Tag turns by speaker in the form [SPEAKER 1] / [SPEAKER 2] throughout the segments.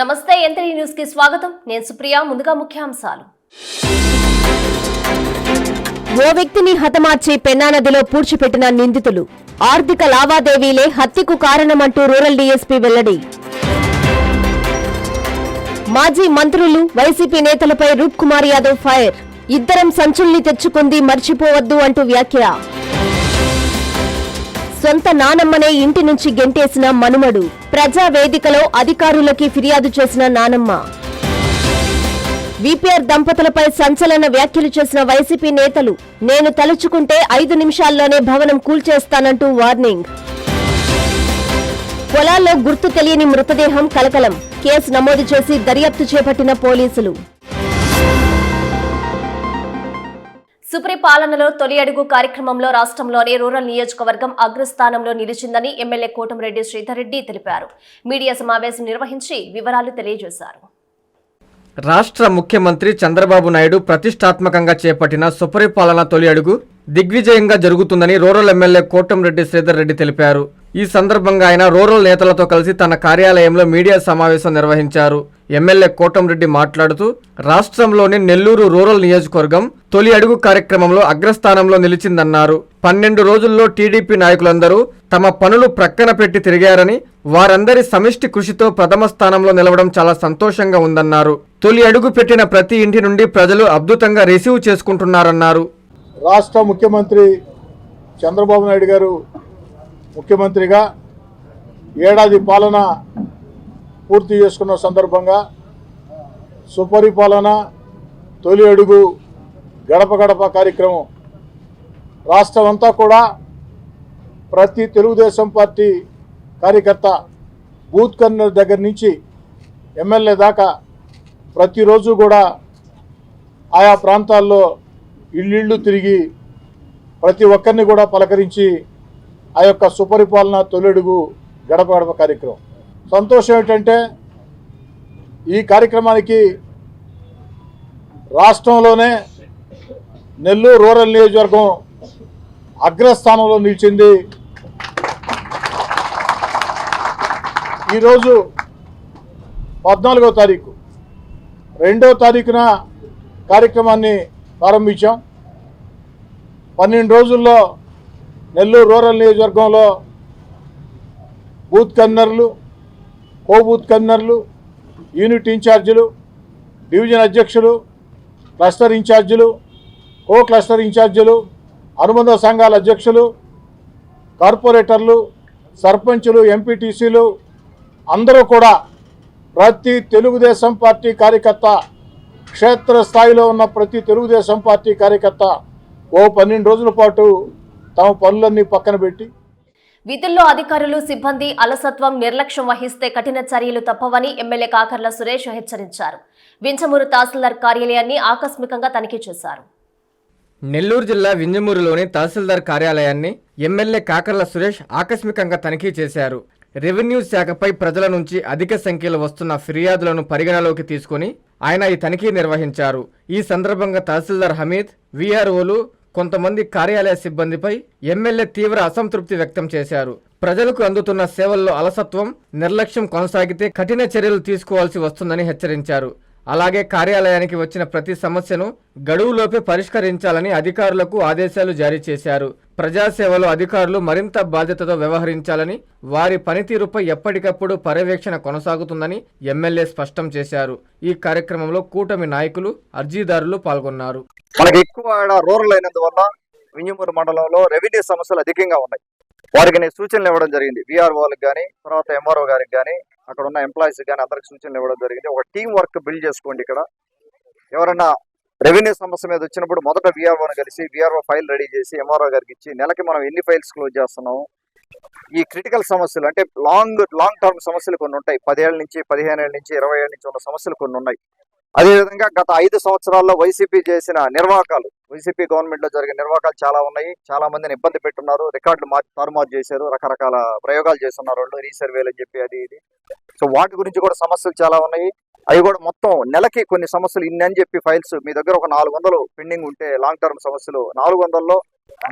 [SPEAKER 1] నమస్తే ఎంత్రీ న్యూస్ కి స్వాగతం. నేను సుప్రియ. ముందుగా ముఖ్యాంశాలు.
[SPEAKER 2] ఓ వ్యక్తిని హతమార్చి పెన్నా నదిలో పూడ్చిపెట్టిన నిందితులు. ఆర్థిక లావాదేవీలే హత్యకు కారణమంటూ రూరల్ డీఎస్పీ వెల్లడి. మాజీ మంత్రులు వైసీపీ నేతలపై రూప్ కుమార్ యాదవ్ ఫైర్. ఇద్దరం సంచుల్ని తెచ్చుకుంది మర్చిపోవద్దు అంటూ వ్యాఖ్య. సొంత నానమ్మనే ఇంటి నుంచి గెంటేసిన మనుమడు. ప్రజావేదికలో అధికారులకి ఫిర్యాదు చేసిన నానమ్మ. వీపీఆర్ దంపతులపై సంచలన వ్యాఖ్యలు చేసిన వైసీపీ నేతలు. నేను తలుచుకుంటే 5 నిమిషాల్లోనే భవనం కూల్చేస్తానంటూ వార్నింగ్. పొలాల్లో గుర్తు తెలియని మృతదేహం కలకలం. కేసు నమోదు చేసి దర్యాప్తు చేపట్టిన పోలీసులు.
[SPEAKER 1] సుపరిపాలనలో తొలి అడుగు కార్యక్రమంలో రాష్ట్రంలోనే రూరల్ నియోజకవర్గం అగ్రస్థానంలో నిలిచిందని ఎమ్మెల్యే కోటంరెడ్డి శ్రీధర్ రెడ్డి తెలిపారు. మీడియా సమావేశం నిర్వహించి వివరాలు తెలియజేశారు.
[SPEAKER 3] రాష్ట్ర ముఖ్యమంత్రి చంద్రబాబు నాయుడు ప్రతిష్టాత్మకంగా చేపట్టిన సుపరిపాలన తొలి అడుగు దిగ్విజయంగా జరుగుతుందని రూరల్ ఎమ్మెల్యే కోటంరెడ్డి శ్రీధర్ రెడ్డి తెలిపారు. ఈ సందర్భంగా ఆయన రూరల్ నేతలతో కలిసి తన కార్యాలయంలో మీడియా సమావేశం నిర్వహించారు. ఎమ్మెల్యే కోటంరెడ్డి మాట్లాడుతూ రాష్ట్రంలోని నెల్లూరు రూరల్ నియోజకవర్గం తొలి అడుగు కార్యక్రమంలో అగ్రస్థానంలో నిలిచిందన్నారు. 12 రోజుల్లో టీడీపీ నాయకులందరూ తమ పనులు ప్రక్కన పెట్టి తిరిగారని, వారందరి సమిష్టి కృషితో ప్రథమ స్థానంలో నిలవడం చాలా సంతోషంగా ఉందన్నారు. తొలి అడుగు పెట్టిన ప్రతి ఇంటి నుండి ప్రజలు అద్భుతంగా రిసీవ్ చేసుకుంటున్నారన్నారు.
[SPEAKER 4] రాష్ట్ర ముఖ్యమంత్రి చంద్రబాబు నాయుడు గారు ముఖ్యమంత్రిగా ఏడాది పాలన పూర్తి చేసుకున్న సందర్భంగా సుపరిపాలన తొలి అడుగు గడప గడప కార్యక్రమం రాష్ట్రం అంతా కూడా ప్రతి తెలుగుదేశం పార్టీ కార్యకర్త బూత్ కన్వీనర్ దగ్గర నుంచి ఎమ్మెల్యే దాకా ప్రతిరోజు కూడా ఆయా ప్రాంతాల్లో ఇళ్ళు తిరిగి ప్రతి ఒక్కరిని కూడా పలకరించి ఆ యొక్క సుపరిపాలన తొలడుగు గడప గడప కార్యక్రమం. సంతోషం ఏంటంటే ఈ కార్యక్రమానికి రాష్ట్రంలోనే నెల్లూరు రూరల్ నియోజకవర్గం అగ్రస్థానంలో నిలిచింది. ఈరోజు 14వ తారీఖు 2వ తారీఖున కార్యక్రమాన్ని ప్రారంభించాం. 12 రోజుల్లో నెల్లూరు రూరల్ నియోజకవర్గంలో బూత్ కన్వీనర్లు, కో బూత్ కన్వీనర్లు, యూనిట్ ఇన్ఛార్జీలు, డివిజన్ అధ్యక్షులు, క్లస్టర్ ఇన్ఛార్జీలు, కో క్లస్టర్ ఇన్ఛార్జీలు, అనుబంధ సంఘాల అధ్యక్షులు, కార్పొరేటర్లు, సర్పంచులు, ఎంపీటీసీలు అందరూ కూడా ప్రతి తెలుగుదేశం పార్టీ కార్యకర్త, క్షేత్రస్థాయిలో ఉన్న ప్రతి తెలుగుదేశం పార్టీ కార్యకర్త 12 రోజుల పాటు తమ పనులన్నీ పక్కన పెట్టి
[SPEAKER 1] విధుల్లో అధికారులు సిబ్బంది అలసత్వం నిర్లక్ష్యం వహిస్తే కఠిన చర్యలు తప్పవని ఎమ్మెల్యే కాకర్ల సురేష్ హెచ్చరించారు. వింజమూరు తహసీల్దార్ కార్యాలయాన్ని ఆకస్మికంగా తనిఖీ చేశారు.
[SPEAKER 3] నెల్లూరు జిల్లా వింజమూరులోని తహసీల్దార్ కార్యాలయాన్ని ఎమ్మెల్యే కాకర్ల సురేష్ ఆకస్మికంగా తనిఖీ చేశారు. రెవెన్యూ శాఖపై ప్రజల నుంచి అధిక సంఖ్యలో వస్తున్న ఫిర్యాదులను పరిగణలోకి తీసుకుని ఆయన ఈ తనిఖీ నిర్వహించారు. ఈ సందర్భంగా తహసీల్దార్ హమీద్, వీఆర్ఓలు, కొంతమంది కార్యాలయ సిబ్బందిపై ఎమ్మెల్యే తీవ్ర అసంతృప్తి వ్యక్తం చేశారు. ప్రజలకు అందుతున్న సేవల్లో అలసత్వం, నిర్లక్ష్యం కొనసాగితే కఠిన చర్యలు తీసుకోవాల్సి వస్తుందని హెచ్చరించారు. అలాగే కార్యాలయానికి వచ్చిన ప్రతి సమస్యను గడువులోపే పరిష్కరించాలని అధికారులకు ఆదేశాలు జారీ చేశారు. ప్రజాసేవలో అధికారులు మరింత బాధ్యతతో వ్యవహరించాలని, వారి పనితీరుపై ఎప్పటికప్పుడు పర్యవేక్షణ కొనసాగుతుందని ఎమ్మెల్యే స్పష్టం చేశారు. ఈ కార్యక్రమంలో కూటమి నాయకులు, అర్జీదారులు పాల్గొన్నారు.
[SPEAKER 5] మనకి ఎక్కువ రూరల్ అయినందువల్ల వింజమూరు మండలంలో రెవెన్యూ సమస్యలు అధికంగా ఉన్నాయి. వారికి నేను సూచనలు ఇవ్వడం జరిగింది. వీఆర్ఓలకు కానీ, తర్వాత ఎంఆర్ఓ గారికి కానీ, అక్కడ ఉన్న ఎంప్లాయీస్ కానీ అందరికి సూచనలు ఇవ్వడం జరిగింది. ఒక టీం వర్క్ బిల్డ్ చేసుకోండి. ఇక్కడ ఎవరైనా రెవెన్యూ సమస్య మీద వచ్చినప్పుడు మొదట వీఆర్ఓని కలిసి వీఆర్ఓ ఫైల్ రెడీ చేసి ఎంఆర్ఓ గారికి ఇచ్చి నెలకి మనం ఎన్ని ఫైల్స్ క్లోజ్ చేస్తున్నాము, ఈ క్రిటికల్ సమస్యలు అంటే లాంగ్ టర్మ్ సమస్యలు కొన్ని ఉంటాయి. 10 ఏళ్ళ నుంచి, 15 ఏళ్ళ నుంచి, 20 ఏళ్ళ నుంచి ఉన్న సమస్యలు కొన్ని ఉన్నాయి. అదేవిధంగా గత 5 సంవత్సరాల్లో వైసీపీ చేసిన నిర్వాకాలు, వైసీపీ గవర్నమెంట్ లో జరిగిన నిర్వాకాలు చాలా ఉన్నాయి. చాలా మందిని ఇబ్బంది పెట్టున్నారు. రికార్డులు తారుమారు చేశారు. రకరకాల ప్రయోగాలు చేస్తున్నారు వాళ్ళు, రీసర్వేలు అని చెప్పి అది ఇది. సో వాటి గురించి కూడా సమస్యలు చాలా ఉన్నాయి. అవి కూడా మొత్తం నెలకి కొన్ని సమస్యలు ఇన్ని అని చెప్పి ఫైల్స్ మీ దగ్గర ఒక 400 పెండింగ్ ఉంటే లాంగ్ టర్మ్ సమస్యలు 400లో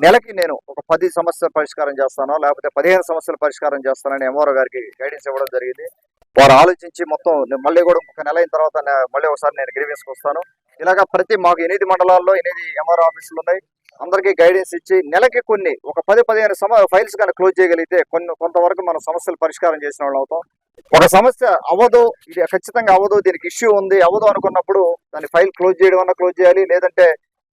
[SPEAKER 5] నెలకి నేను ఒక 10 సమస్యల పరిష్కారం చేస్తాను, లేకపోతే 15 సమస్యల పరిష్కారం చేస్తానని ఎంఆర్ఓ గారికి గైడెన్స్ ఇవ్వడం జరిగింది. వారు ఆలోచించి మొత్తం మళ్ళీ కూడా ఒక నెల అయిన తర్వాత మళ్ళీ ఒకసారి నేను గ్రీవెన్స్కి వస్తాను. ఇలాగా మాకు 8 మండలాల్లో 8 ఎంఆర్ఓ ఆఫీసులు ఉన్నాయి. అందరికీ గైడెన్స్ ఇచ్చి నెలకి ఒక 10-15 ఫైల్స్ కానీ క్లోజ్ చేయగలిగితే కొంతవరకు మనం సమస్యలు పరిష్కారం చేసిన వాళ్ళు అవుతాం. ఒక సమస్య అవ్వదు, ఇది ఖచ్చితంగా అవ్వదు, దీనికి ఇష్యూ ఉంది, అవ్వదు అనుకున్నప్పుడు దాని ఫైల్ క్లోజ్ చేయడం అన్నా క్లోజ్ చేయాలి, లేదంటే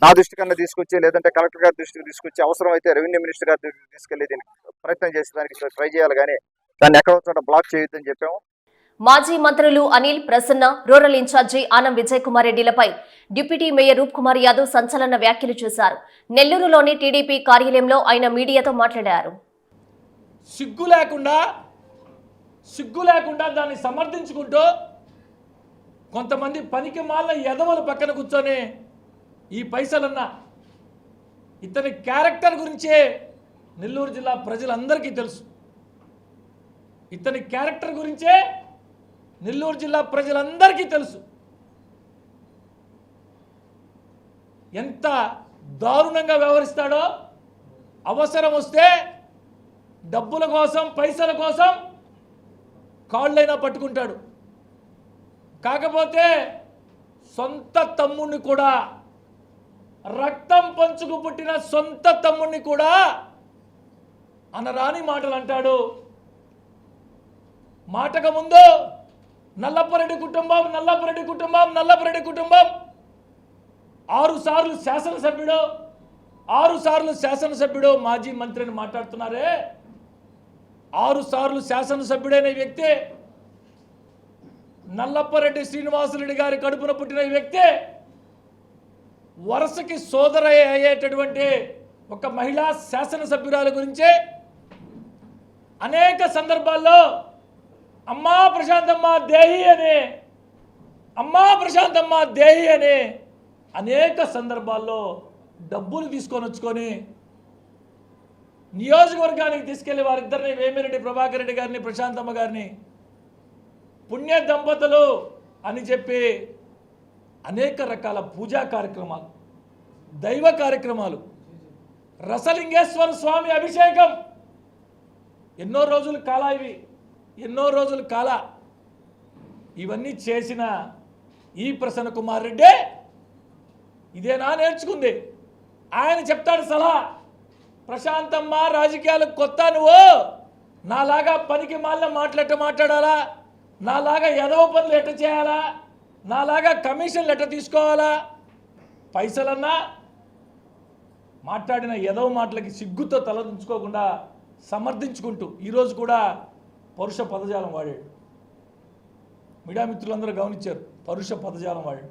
[SPEAKER 5] నా దృష్టి కన్నా తీసుకొచ్చి, లేదంటే కలెక్టర్ గారి దృష్టికి తీసుకొచ్చి, అవసరం అయితే రెవెన్యూ మినిస్టర్ గారి దృష్టికి తీసుకెళ్లి దీనికి ప్రయత్నం చేసేదానికి ట్రై చేయాలి, కానీ దాన్ని ఎక్కడ చోట బ్లాక్ చేయొద్దని చెప్పాము.
[SPEAKER 1] మాజీ మంత్రులు అనిల్, ప్రసన్న, రూరల్ ఇన్ఛార్జి ఆనం విజయ్ కుమార్ రెడ్డిలపై డిప్యూటీ మేయర్ రూప్ కుమార్ యాదవ్ సంచలన వ్యాఖ్యలు చేశారు. నెల్లూరులోని టీడీపీ కార్యాలయంలో ఆయన మీడియాతో మాట్లాడారు.
[SPEAKER 6] సిగ్గు లేకుండా దాన్ని సమర్థించుకుంటూ కొంతమంది పనికి మాలిన ఎదవల పక్కన కూర్చొని ఈ పైసలన్నా ఇతని క్యారెక్టర్ గురించే నెల్లూరు జిల్లా ప్రజలందరికీ తెలుసు. ఇతని క్యారెక్టర్ గురించే నెల్లూరు జిల్లా ప్రజలందరికీ తెలుసు. ఎంత దారుణంగా వ్యవహరిస్తాడో. అవసరం వస్తే డబ్బుల కోసం, పైసల కోసం కాళ్ళైనా పట్టుకుంటాడు. కాకపోతే సొంత తమ్ముడిని కూడా, రక్తం పంచుకు పుట్టిన సొంత తమ్ముడిని కూడా అనరాని మాటలు అంటాడు. మాటకు ముందు నల్లపరెడ్డి కుటుంబం 6 సార్లు శాసనసభ్యుడు మాజీ మంత్రిని మాట్లాడుతున్నారే. 6 సార్లు శాసనసభ్యుడైన వ్యక్తి, నల్లపరెడ్డి శ్రీనివాసరెడ్డి గారి కడుపున పుట్టిన వ్యక్తి, వరుసకి సోదర అయ్యేటటువంటి ఒక మహిళా శాసనసభ్యురాల గురించే అనేక సందర్భాల్లో అమ్మా ప్రశాంతమ్మ దేహి అని అనేక సందర్భాల్లో డబ్బులు తీసుకొని వచ్చుకొని నియోజకవర్గానికి తీసుకెళ్లి వారిద్దరిని, వేమిరెడ్డి ప్రభాకర్ రెడ్డి గారిని, ప్రశాంతమ్మ గారిని పుణ్య దంపతులు అని చెప్పి అనేక రకాల పూజా కార్యక్రమాలు, దైవ కార్యక్రమాలు, రసలింగేశ్వర స్వామి అభిషేకం, ఎన్నో రోజులు కాల ఇవన్నీ చేసిన ఈ ప్రసన్న కుమార్ రెడ్డి ఇదేనా నేర్చుకుంది? ఆయన చెప్తాడు సలహా, ప్రశాంతమ్మ రాజకీయాలకు కొత్త, నువ్వు నాలాగా పనికి మాలిన మాట్లాడాలా, నాలాగా ఎదవ పనులు ఎట్ట చేయాలా, నాలాగా కమిషన్లు ఎట్ట తీసుకోవాలా, పైసలన్నా మాట్లాడిన ఎదవ మాటలకి సిగ్గుతో తలదించుకోకుండా సమర్థించుకుంటూ ఈరోజు కూడా పరుష పదజాలం వాడాడు. మీడియా మిత్రులందరూ గమనించారు, పరుష పదజాలం వాడాడు.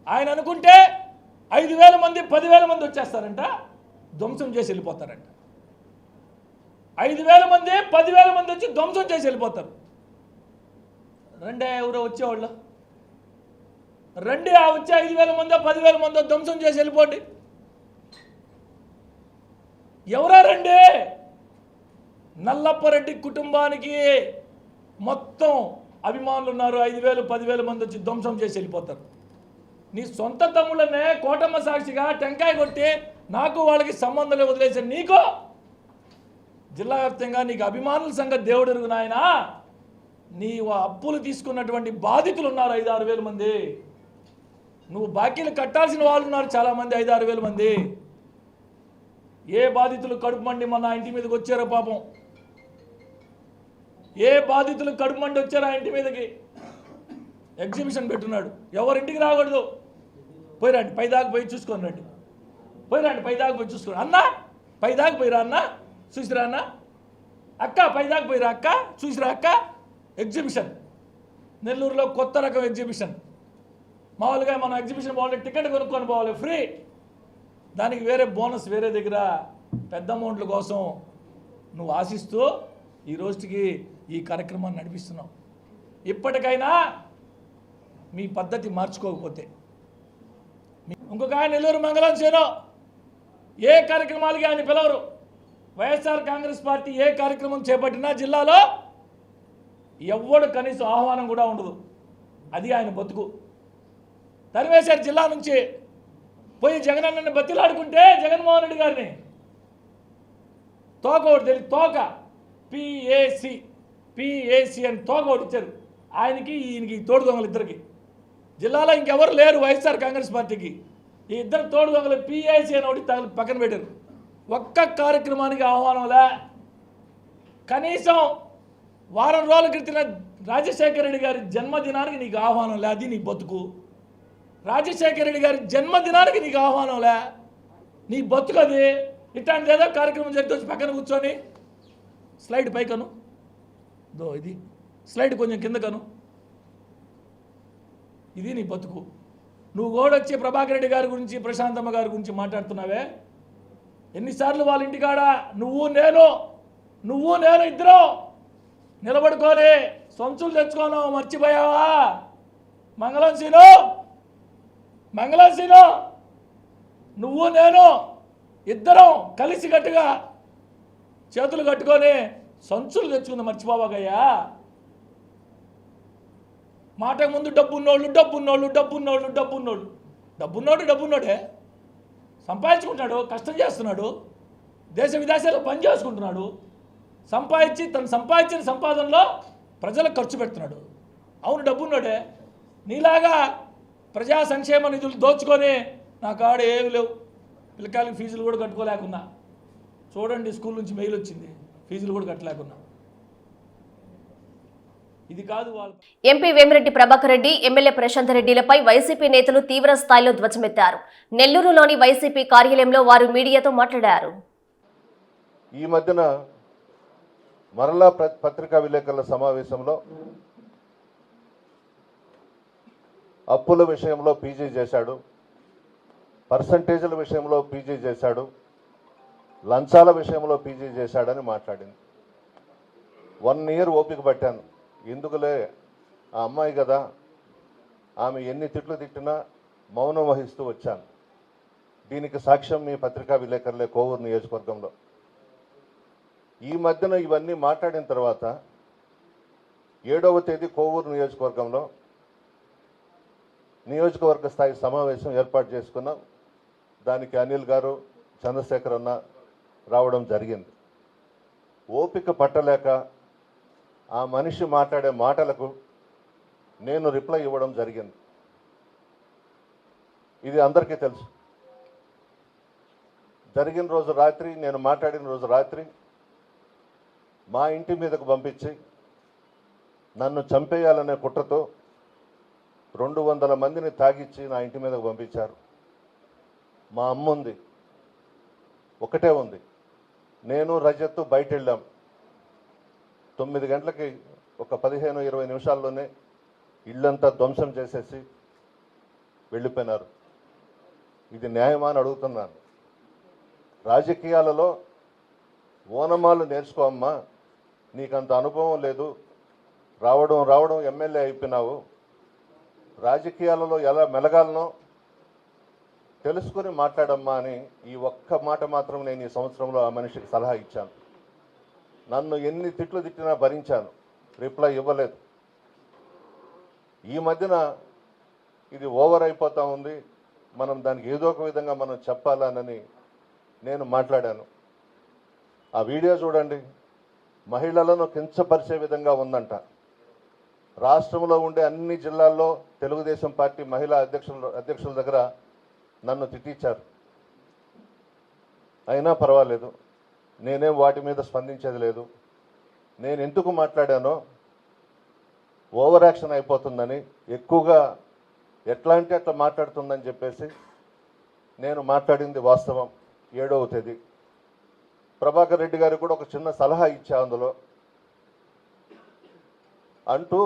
[SPEAKER 6] ఆయన అనుకుంటే 5,000 మంది 10,000 మంది వచ్చేస్తారంట, ధ్వంసం చేసి వెళ్ళిపోతారంట. 5,000 మంది 10,000 మంది వచ్చి ధ్వంసం చేసి వెళ్ళిపోతారు. రండి ఎవరో వచ్చేవాళ్ళు, రండి ఆ వచ్చే 5,000 మందో 10,000 మందో ధ్వంసం చేసి వెళ్ళిపోండి. ఎవరా రండి? నల్లప్పరెడ్డి కుటుంబానికి మొత్తం అభిమానులు ఉన్నారు. 5,000 10,000 మంది వచ్చి ధ్వంసం చేసి వెళ్ళిపోతారు. నీ సొంత తమ్ముళ్ళనే కోటమ్మ సాక్షిగా టెంకాయ కొట్టి నాకు వాళ్ళకి సంబంధాలు వదిలేసారు. నీకు జిల్లా వ్యాప్తంగా నీకు అభిమానుల సంగతి దేవుడు ఎరుగు నాయనా. నీ అప్పులు తీసుకున్నటువంటి బాధితులు ఉన్నారు 5-6 వేల మంది. నువ్వు బాకీలు కట్టాల్సిన వాళ్ళు ఉన్నారు చాలామంది, 5-6 వేల మంది. ఏ బాధితులు కడుపు మండి మొన్న ఇంటి మీదకి వచ్చారో పాపం, ఏ బాధితులు కడుపు మండి వచ్చారో ఆ ఇంటి మీదకి ఎగ్జిబిషన్ పెట్టున్నాడు. ఎవరింటికి రాకూడదు, పోయిరండి పైదాకా పోయి చూసుకొని రండి, పోయిరండి పైదాకా పోయి చూసుకోండి. అన్న పైదాకా పోయిరా, అన్న చూసిరా, అన్న అక్క పైదాకా పోయిరా, అక్క చూసిరా, అక్క ఎగ్జిబిషన్ నెల్లూరులో కొత్త రకం ఎగ్జిబిషన్. మామూలుగా మనం ఎగ్జిబిషన్ పోవాలి, టికెట్ కొనుక్కొని పోవాలి ఫ్రీ, దానికి వేరే బోనస్ వేరే దగ్గర పెద్ద అమౌంట్ల కోసం నువ్వు ఆశిస్తూ ఈ రోజుకి ఈ కార్యక్రమాన్ని నడిపిస్తున్నావు. ఇప్పటికైనా మీ పద్ధతి మార్చుకోకపోతే ఇంకొక ఆయన నెల్లూరు మంగళం చేనో ఏ కార్యక్రమాలకి ఆయన పిలవరు. వైఎస్ఆర్ కాంగ్రెస్ పార్టీ ఏ కార్యక్రమం చేపట్టినా జిల్లాలో ఎవ్వడు కనీసం ఆహ్వానం కూడా ఉండదు. అది ఆయన బతుకు. తరివేశారు జిల్లా నుంచి. పోయి జగనన్నని బతిలాడుకుంటే జగన్మోహన్ రెడ్డి గారిని తోక ఒకటి తెలియదు, తోక పిఏసి అని తోక ఒకటి ఇచ్చారు. ఆయనకి ఈయనకి తోడు దొంగలు ఇద్దరికి. జిల్లాలో ఇంకెవరు లేరు వైఎస్ఆర్ కాంగ్రెస్ పార్టీకి. ఈ ఇద్దరు తోడు దొంగలు పిఐసి అని ఒకటి పక్కన పెట్టారు. ఒక్క కార్యక్రమానికి ఆహ్వానంలే. కనీసం వారం రోజుల క్రితం రాజశేఖర రెడ్డి గారి జన్మదినానికి నీకు ఆహ్వానంలే. అది నీ బతుకు. రాజశేఖర రెడ్డి గారి జన్మదినానికి నీకు ఆహ్వానంలే. నీ బతుకు అది. ఇట్లాంటిది ఏదో కార్యక్రమం జరిగితే వచ్చి పక్కన కూర్చొని స్లైడ్ పైకను ఇది స్లైడ్ కొంచెం కిందకను. ఇది నీ బతుకు. నువ్వు కూడా వచ్చి ప్రభాకర్ రెడ్డి గారి గురించి ప్రశాంతమ్మ గారి గురించి మాట్లాడుతున్నావే. ఎన్నిసార్లు వాళ్ళ ఇంటికాడ నువ్వు నేను ఇద్దరు నిలబడుకొని సంచులు తెచ్చుకోను మర్చిపోయావా? మంగళం సీను నువ్వు నేను ఇద్దరం కలిసి గట్టిగా చేతులు కట్టుకొని సంచులు తెచ్చుకుంది మర్చిపోవాగయ్యా. మాటకు ముందు డబ్బున్నోడే సంపాదించుకుంటున్నాడు, కష్టం చేస్తున్నాడు, దేశ విదేశాల్లో పని చేసుకుంటున్నాడు, తను సంపాదించిన సంపాదనలో ప్రజలకు ఖర్చు పెడుతున్నాడు. అవును, డబ్బున్నోడే. నీలాగా ప్రజా సంక్షేమ నిధులు దోచుకొని నా కాడ ఏమి లేవు, పిల్లకాయలకి ఫీజులు కూడా కట్టుకోలేకున్నా. చూడండి, స్కూల్ నుంచి మెయిల్ వచ్చింది, ఫీజులు కూడా కట్టలేకున్నా. ఇది కాదు వాళ్ళు.
[SPEAKER 1] ఎంపీ వేమిరెడ్డి ప్రభాకర్ రెడ్డి, ఎమ్మెల్యే ప్రశాంత్ రెడ్డిలపై వైసీపీ నేతలు తీవ్ర స్థాయిలో ధ్వజమెత్తారు. నెల్లూరులోని వైసీపీ కార్యాలయంలో వారు మీడియాతో మాట్లాడారు.
[SPEAKER 7] ఈ మధ్యన మరలా పత్రికా విలేకరుల సమావేశంలో అప్పుల విషయంలో పీజీ చేశాడు, పర్సంటేజ్ల విషయంలో పీజీ చేశాడు, లంచాల విషయంలో పీజీ చేశాడని మాట్లాడింది. 1 year ఓపిక పట్టాను. ఎందుకులే, ఆ అమ్మాయి కదా, ఆమె ఎన్ని తిట్లు తిట్టినా మౌనం వహిస్తూ వచ్చాను. దీనికి సాక్ష్యం మీ పత్రికా విలేకరులే కోవూరు నియోజకవర్గంలో. ఈ మధ్యన ఇవన్నీ మాట్లాడిన తర్వాత 7వ తేదీ కోవూరు నియోజకవర్గంలో నియోజకవర్గ స్థాయి సమావేశం ఏర్పాటు చేసుకున్నాం. దానికి అనిల్ గారు, చంద్రశేఖర్ అన్న రావడం జరిగింది. ఓపిక పట్టలేక ఆ మనిషి మాట్లాడే మాటలకు నేను రిప్లై ఇవ్వడం జరిగింది. ఇది అందరికీ తెలుసు. జరిగిన రోజు రాత్రి, నేను మాట్లాడిన రోజు రాత్రి మా ఇంటి మీదకు పంపించి నన్ను చంపేయాలనే కుట్రతో 200 మందిని తాగిచ్చి నా ఇంటి మీదకు పంపించారు. మా అమ్మ ఉంది, ఒకటే ఉంది. నేను రజత్ బయట వెళ్ళాం. 9 గంటలకి ఒక 15-20 నిమిషాల్లోనే ఇల్లంతా ధ్వంసం చేసేసి వెళ్ళిపోయినారు. ఇది న్యాయమా అని అడుగుతున్నాను. రాజకీయాలలో ఓనమాలు నేర్చుకో అమ్మా, నీకంత అనుభవం లేదు, రావడం ఎమ్మెల్యే అయిపోయినావు, రాజకీయాలలో ఎలా మెలగాలనో తెలుసుకుని మాట్లాడమ్మా అని ఈ ఒక్క మాట మాత్రం నేను ఈ సంవత్సరంలో ఆ మనిషికి సలహా ఇచ్చాను. నన్ను ఎన్ని తిట్లు తిట్టినా భరించాను, రిప్లై ఇవ్వలేదు. ఈ మధ్యన ఇది ఓవర్ అయిపోతూ ఉంది, మనం దానికి ఏదో ఒక విధంగా మనం చెప్పాలనని నేను మాట్లాడాను. ఆ వీడియో చూడండి, మహిళలను కించపరిచే విధంగా ఉందంట. రాష్ట్రంలో ఉండే అన్ని జిల్లాల్లో తెలుగుదేశం పార్టీ మహిళా అధ్యక్షుల దగ్గర నన్ను తిట్టించారు. అయినా పర్వాలేదు, నేనేం వాటి మీద స్పందించేది లేదు. నేను ఎందుకు మాట్లాడానో, ఓవర్ యాక్షన్ అయిపోతుందని, ఎక్కువగా ఎట్లా అంటే అట్లా మాట్లాడుతుందని చెప్పేసి నేను మాట్లాడింది వాస్తవం. 7వ తేదీ ప్రభాకర్ రెడ్డి గారికి కూడా ఒక చిన్న సలహా ఇచ్చా అందులో. అంటూ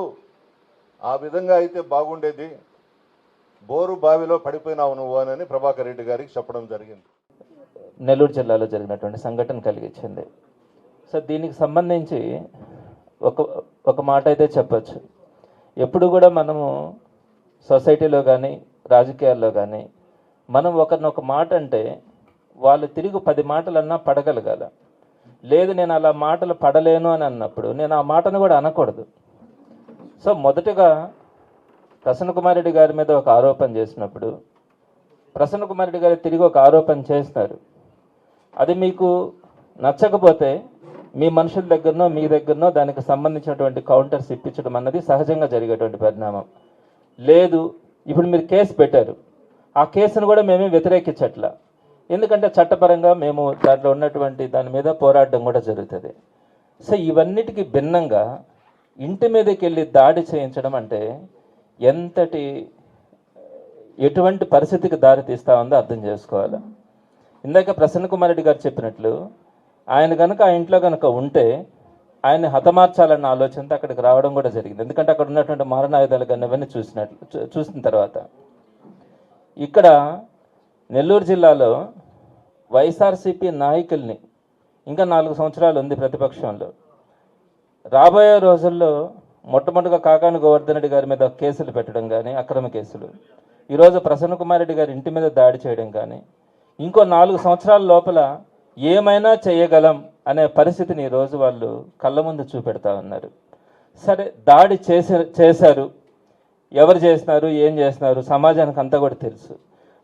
[SPEAKER 7] ఆ విధంగా అయితే బాగుండేది, బోరు బావిలో పడిపోయినావు నువ్వు అని ప్రభాకర్ రెడ్డి గారికి చెప్పడం జరిగింది.
[SPEAKER 8] నెల్లూరు జిల్లాలో జరిగినటువంటి సంఘటన కలిగించింది. సో దీనికి సంబంధించి ఒక మాట అయితే చెప్పచ్చు. ఎప్పుడు కూడా మనము సొసైటీలో కానీ రాజకీయాల్లో కానీ మనం ఒకరినొక మాట అంటే వాళ్ళు తిరిగి 10 మాటలన్నా పడగలగాల. లేదు నేను అలా మాటలు పడలేను అని అన్నప్పుడు నేను ఆ మాటను కూడా అనకూడదు. సో మొదటగా ప్రసన్న కుమార్ రెడ్డి గారి మీద ఒక ఆరోపణ చేసినప్పుడు ప్రసన్న కుమార్ రెడ్డి గారు తిరిగి ఒక ఆరోపణ చేస్తారు. అది మీకు నచ్చకపోతే మీ మనుషుల దగ్గరనో మీ దగ్గరనో దానికి సంబంధించినటువంటి కౌంటర్స్ ఇప్పించడం అన్నది సహజంగా జరిగేటువంటి పరిణామం. లేదు, ఇప్పుడు మీరు కేసు పెట్టారు, ఆ కేసును కూడా మేమే వ్యతిరేకించట్లా, ఎందుకంటే చట్టపరంగా మేము దాంట్లో ఉన్నటువంటి దాని మీద పోరాడడం కూడా జరుగుతుంది. సో ఇవన్నిటికీ భిన్నంగా ఇంటి మీదకి వెళ్ళి దాడి చేయించడం అంటే ఎటువంటి పరిస్థితికి దారి తీస్తా ఉందో అర్థం చేసుకోవాలి. ఇందాక ప్రసన్న కుమార్ రెడ్డి గారు చెప్పినట్లు ఆయన కనుక ఆ ఇంట్లో కనుక ఉంటే ఆయన్ని హతమార్చాలన్న ఆలోచనతో అక్కడికి రావడం కూడా జరిగింది. ఎందుకంటే అక్కడ ఉన్నటువంటి మారణాయుధాలు కానీ అవన్నీ చూసిన తర్వాత ఇక్కడ నెల్లూరు జిల్లాలో వైఎస్ఆర్సీపీ నాయకుల్ని ఇంకా 4 సంవత్సరాలు ఉంది ప్రతిపక్షంలో. రాబోయే రోజుల్లో మొట్టమొదటిగా కాకాని గోవర్ధన్ రెడ్డి గారి మీద కేసులు పెట్టడం కానీ, అక్రమ కేసులు, ఈరోజు ప్రసన్న కుమార్ రెడ్డి గారి ఇంటి మీద దాడి చేయడం కానీ, ఇంకో 4 సంవత్సరాల లోపల ఏమైనా చేయగలం అనే పరిస్థితిని ఈరోజు వాళ్ళు కళ్ళ ముందు చూపెడతా ఉన్నారు. సరే, దాడి చేశారు, ఎవరు చేసినారు, ఏం చేస్తున్నారు సమాజానికి అంతా కూడా తెలుసు.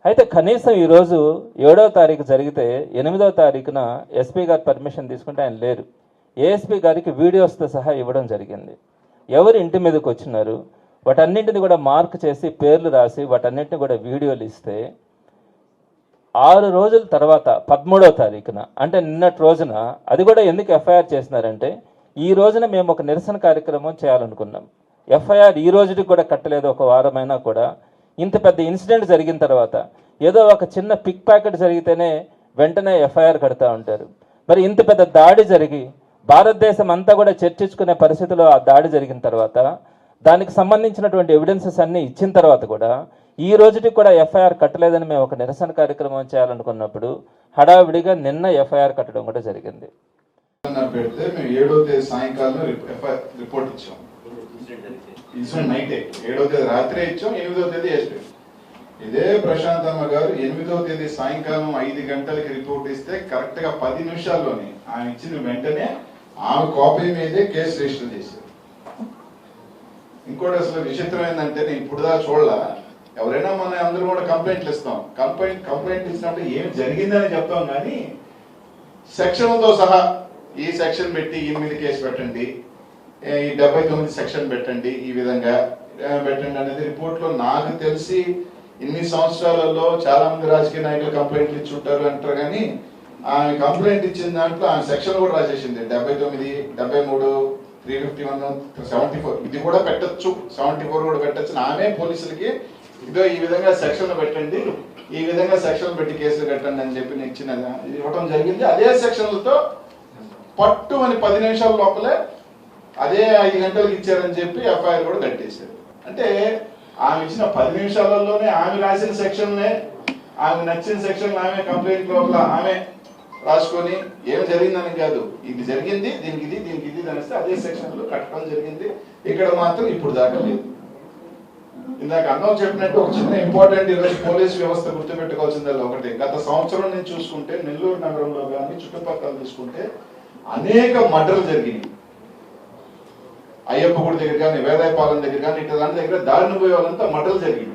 [SPEAKER 8] అయితే కనీసం ఈరోజు 7వ తారీఖు జరిగితే 8వ తారీఖున ఎస్పీ గారు పర్మిషన్ తీసుకుంటే ఆయన లేరు. ఏఎస్పీ గారికి వీడియోస్తో సహా ఇవ్వడం జరిగింది. ఎవరు ఇంటి మీదకి వచ్చినారు వాటన్నింటిని కూడా మార్క్ చేసి పేర్లు రాసి వాటన్నింటిని కూడా వీడియోలు ఇస్తే 6 రోజుల తర్వాత 13వ తారీఖున అంటే నిన్నటి రోజున, అది కూడా ఎందుకు ఎఫ్ఐఆర్ చేసినారంటే ఈ రోజున మేము ఒక నిరసన కార్యక్రమం చేయాలనుకున్నాం. ఎఫ్ఐఆర్ ఈ రోజుకి కూడా కట్టలేదు, ఒక వారమైనా కూడా. ఇంత పెద్ద ఇన్సిడెంట్ జరిగిన తర్వాత ఏదో ఒక చిన్న పిక్ ప్యాకెట్ జరిగితేనే వెంటనే ఎఫ్ఐఆర్ కడతా ఉంటారు. మరి ఇంత పెద్ద దాడి జరిగి భారతదేశం అంతా కూడా చర్చించుకునే పరిస్థితిలో ఆ దాడి జరిగిన తర్వాత దానికి సంబంధించినటువంటి ఎవిడెన్సెస్ అన్నీ ఇచ్చిన తర్వాత కూడా ఈ రోజుకి కూడా ఎఫ్ఐఆర్ కట్టలేదని మేము ఒక నిరసన కార్యక్రమం చేయాలనుకున్నప్పుడు హడావిడిగా నిన్న ఎఫ్ఐఆర్ కట్టడం కూడా జరిగింది.
[SPEAKER 9] పెడితే మేము 7వ తేదీ సాయంకాలం రిపోర్ట్ ఇచ్చాం. ఇన్సిడెంట్ నైటే 7వ తేదీ రాత్రే ఇచ్చాం, 8వ తేదీ ఎస్పీ. ఇదే ప్రశాంతమ్మ గారు 8వ తేదీ సాయంకాలం 5 గంటలకి రిపోర్ట్ ఇస్తే కరెక్ట్ గా 10 నిమిషాల్లోనే ఆమె ఇచ్చిన వెంటనే ఆమె కాపీ మీదే కేసు రిజిస్టర్ చేశారు. ఇంకోటి అసలు విచిత్రం ఏంటంటే, నేను ఇప్పుడు దా చూడలా, ఎవరైనా మన అందరూ కూడా కంప్లైంట్లు ఇస్తాం, కంప్లైంట్ ఇచ్చినప్పుడు ఏమి జరిగిందని చెప్తాం, కానీ సెక్షన్లతో సహా ఈ సెక్షన్ పెట్టి 8 కేసు పెట్టండి, ఈ 79 సెక్షన్ పెట్టండి, ఈ విధంగా పెట్టండి అనేది రిపోర్ట్లో నాకు తెలిసి ఇన్ని సంవత్సరాలలో చాలా మంది రాజకీయ నాయకులు కంప్లైంట్లు ఇచ్చి ఉంటారు అంటారు, కానీ ఆమె కంప్లైంట్ ఇచ్చిన దాంట్లో ఆమె సెక్షన్ కూడా రాసేసింది. 79, 73, 351, 74 ఇది కూడా పెట్టచ్చు, 74 కూడా పెట్టచ్చు. ఆమె పోలీసులకి ఇదో ఈ విధంగా సెక్షన్లు పెట్టండి, ఈ విధంగా సెక్షన్లు పెట్టి కేసులు కట్టండి అని చెప్పి ఇవ్వడం జరిగింది. అదే సెక్షన్లతో పట్టు అని 10 నిమిషాల లోపలే అదే 5 గంటలకు ఇచ్చారని చెప్పి ఎఫ్ఐఆర్ కూడా కట్టేశారు. అంటే ఆమె ఇచ్చిన 10 నిమిషాలలోనే ఆమె రాసిన సెక్షన్లే, ఆమె నచ్చిన సెక్షన్ ఆమె కంప్లైంట్ లోపల ఆమె రాసుకొని ఏమి జరిగిందని కాదు, ఇది జరిగింది, దీనికి ఇది అనిస్తే అదే సెక్షన్లో కట్టడం జరిగింది. ఇక్కడ మాత్రం ఇప్పుడు దాకా లేదు. ఇందాక అన్నం చెప్పినట్టు ఒక చిన్న ఇంపార్టెంట్ ఈరోజు పోలీస్ వ్యవస్థ గుర్తుపెట్టుకోవాల్సిందల్లా ఒకటి, గత సంవత్సరం నుంచి చూసుకుంటే నెల్లూరు నగరంలో కానీ చుట్టుపక్కల చూసుకుంటే అనేక మర్డర్లు జరిగినాయి. అయ్యప్ప గుడి దగ్గర కానీ, వేదాయపాలెం దగ్గర కానీ, ఇట్లా దాని దగ్గర దారిని పోయే వాళ్ళంతా మర్డర్లు జరిగింది.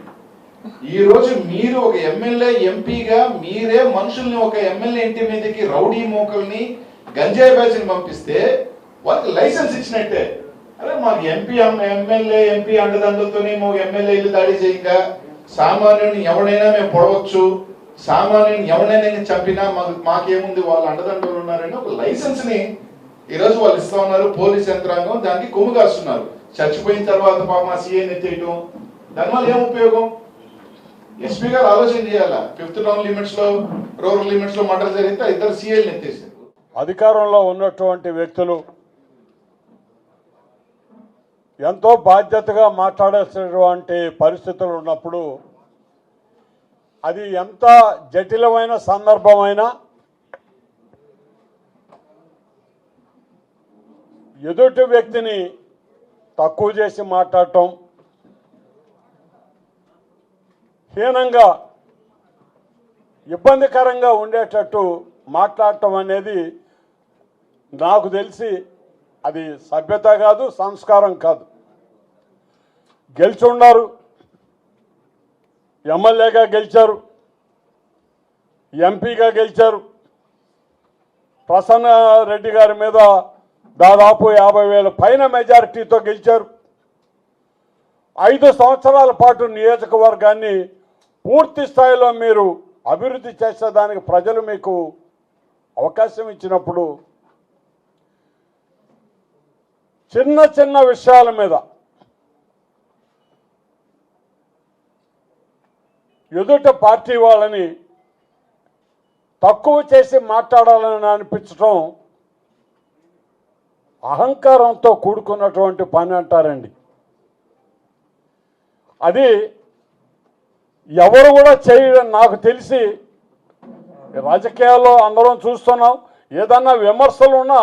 [SPEAKER 9] ఈ రోజు మీరు ఒక ఎమ్మెల్యే ఎంపీగా మీరే మనుషుల్ని ఒక ఎమ్మెల్యే ఇంటి మీదకి రౌడీ మోకల్ని గంజాయి బ్యాచ్ని పంపిస్తే వాళ్ళకి లైసెన్స్ ఇచ్చినట్టే. అదే మాకు ఎమ్మెల్యే ఎంపీ అండదండలతోనే మాకు ఎమ్మెల్యే ఇల్లు దాడి చేయక సామాన్యుని ఎవడైనా మేము పొడవచ్చు, సామాన్యుని ఎవడైనా చంపినా మాకేముంది వాళ్ళ అండదండలు ఉన్నారని ఒక లైసెన్స్ ని ఈరోజు వాళ్ళు ఇస్తా ఉన్నారు. పోలీస్ యంత్రాంగం దానికి కొమ్ము కాస్తున్నారు. చచ్చిపోయిన తర్వాత పాప సీఏని ఎత్తేయటం, దానివల్ల ఏం ఉపయోగం? ఎస్పీ గారు ఆలోచన చేయాలా. 5th టౌన్ లిమిట్స్ లో, రూరల్ లిమిట్స్ లో మర్డర్ జరిగితే 2 సీఏలు ఎత్తేసారు.
[SPEAKER 4] అధికారంలో ఉన్నటువంటి వ్యక్తులు ఎంతో బాధ్యతగా మాట్లాడాల్సినటువంటి పరిస్థితులు ఉన్నప్పుడు అది ఎంత జటిలమైన సందర్భమైనా ఎదుటి వ్యక్తిని తక్కువ చేసి మాట్లాడటం, హీనంగా ఇబ్బందికరంగా ఉండేటట్టు మాట్లాడటం అనేది నాకు తెలిసి అది సభ్యత కాదు, సంస్కారం కాదు. గెలిచి ఉన్నారు, ఎమ్మెల్యేగా గెలిచారు, ఎంపీగా గెలిచారు, ప్రసన్న రెడ్డి గారి మీద దాదాపు 50,000 పైన మెజారిటీతో గెలిచారు. 5 సంవత్సరాల పాటు నియోజకవర్గాన్ని పూర్తి స్థాయిలో మీరు అభివృద్ధి చేసేదానికి ప్రజలు మీకు అవకాశం ఇచ్చినప్పుడు చిన్న చిన్న విషయాల మీద ఎదుట పార్టీ వాళ్ళని తక్కువ చేసి మాట్లాడాలని అనిపించడం అహంకారంతో కూడుకున్నటువంటి పని అంటారండి. అది ఎవరు కూడా చేయడం నాకు తెలిసి రాజకీయాల్లో అందరం చూస్తున్నాం. ఏదన్నా విమర్శలు ఉన్నా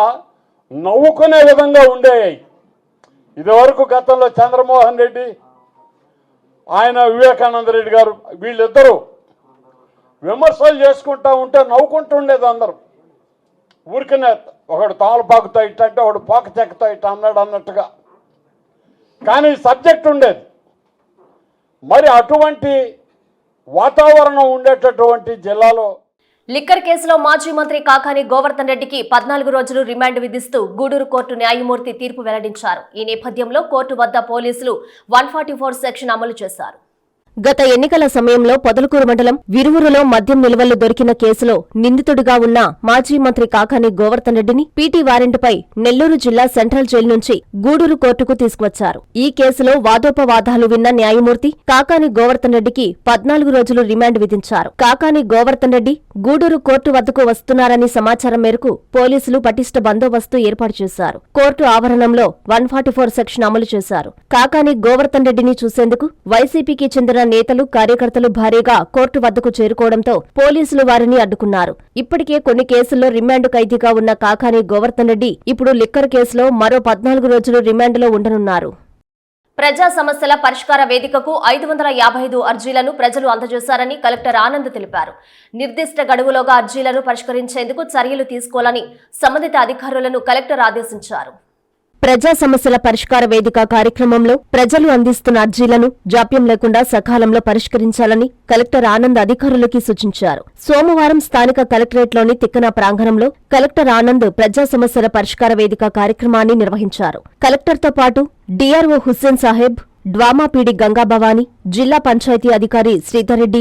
[SPEAKER 4] నవ్వుకునే విధంగా ఉండేవి. ఇదివరకు గతంలో చంద్రమోహన్ రెడ్డి, ఆయన వివేకానంద రెడ్డి గారు, వీళ్ళిద్దరూ విమర్శలు చేసుకుంటా ఉంటే నవ్వుకుంటూ ఉండేది అందరూ. ఊరికనే ఒకడు తామలపాకుతో ఇట్ట అంటే ఒకడు పోక చెక్కతో ఇట్ట అన్నాడు అన్నట్టుగా. కానీ సబ్జెక్ట్ ఉండేది. మరి అటువంటి వాతావరణం ఉండేటటువంటి జిల్లాలో
[SPEAKER 1] లిక్కర్ కేసులో మాజీ మంత్రి కాకాని గోవర్ధన్ రెడ్డికి 14 రోజులు రిమాండ్ విధిస్తూ గూడూరు కోర్టు న్యాయమూర్తి తీర్పు వెల్లడించారు. ఈ నేపథ్యంలో కోర్టు వద్ద పోలీసులు 144 సెక్షన్ అమలు చేశారు.
[SPEAKER 2] గత ఎన్నికల సమయంలో పొదలకూరు మండలం విరువురులో మద్యం నిల్వలు దొరికిన కేసులో నిందితుడిగా ఉన్న మాజీ మంత్రి కాకాని గోవర్ధన్ రెడ్డిని పీటీ వారెంట్పై నెల్లూరు జిల్లా సెంట్రల్ జైలు నుంచి గూడూరు కోర్టుకు తీసుకువచ్చారు. ఈ కేసులో వాదోపవాదాలు విన్న న్యాయమూర్తి కాకాని గోవర్ధన్ రెడ్డికి 14 రోజులు రిమాండ్ విధించారు. కాకాని గోవర్ధన్ రెడ్డి గూడూరు కోర్టు వద్దకు వస్తున్నారని సమాచారం మేరకు పోలీసులు పటిష్ట బందోబస్తు ఏర్పాటు చేశారు. కోర్టు ఆవరణంలో 144 సెక్షన్ అమలు చేశారు. కాకాని గోవర్ధన్ రెడ్డిని చూసేందుకు వైసీపీకి చెందిన నేతలు, కార్యకర్తలు భారీగా కోర్టు వద్దకు చేరుకోవడంతో పోలీసులు వారిని అడ్డుకున్నారు. ఇప్పటికే కొన్ని కేసుల్లో రిమాండ్ ఖైదీగా ఉన్న కాకాని గోవర్ధన్ రెడ్డి ఇప్పుడు లిక్కర్ కేసులో మరో 14 రోజులు రిమాండ్లో ఉండనున్నారు.
[SPEAKER 1] ప్రజా సమస్యల పరిష్కార వేదికకు 555 అర్జీలను ప్రజలు అందజేశారని కలెక్టర్ ఆనంద్ తెలిపారు. నిర్దిష్ట గడువులోగా అర్జీలను పరిష్కరించేందుకు చర్యలు తీసుకోవాలని సంబంధిత అధికారులను కలెక్టర్ ఆదేశించారు.
[SPEAKER 2] ప్రజా సమస్యల పరిష్కార వేదిక కార్యక్రమంలో ప్రజలు అందిస్తున్న అర్జీలను జాప్యం లేకుండా సకాలంలో పరిష్కరించాలని కలెక్టర్ ఆనంద్ అధికారులకి సూచించారు. సోమవారం స్థానిక కలెక్టరేట్లోని తిక్కన ప్రాంగణంలో కలెక్టర్ ఆనంద్ ప్రజా సమస్యల పరిష్కార వేదిక కార్యక్రమాన్ని నిర్వహించారు. కలెక్టర్తో పాటు డీఆర్ఓ హుస్సేన్ సాహెబ్, డ్వామాపీడి గంగాభవాని, జిల్లా పంచాయతీ అధికారి శ్రీధర్రెడ్డి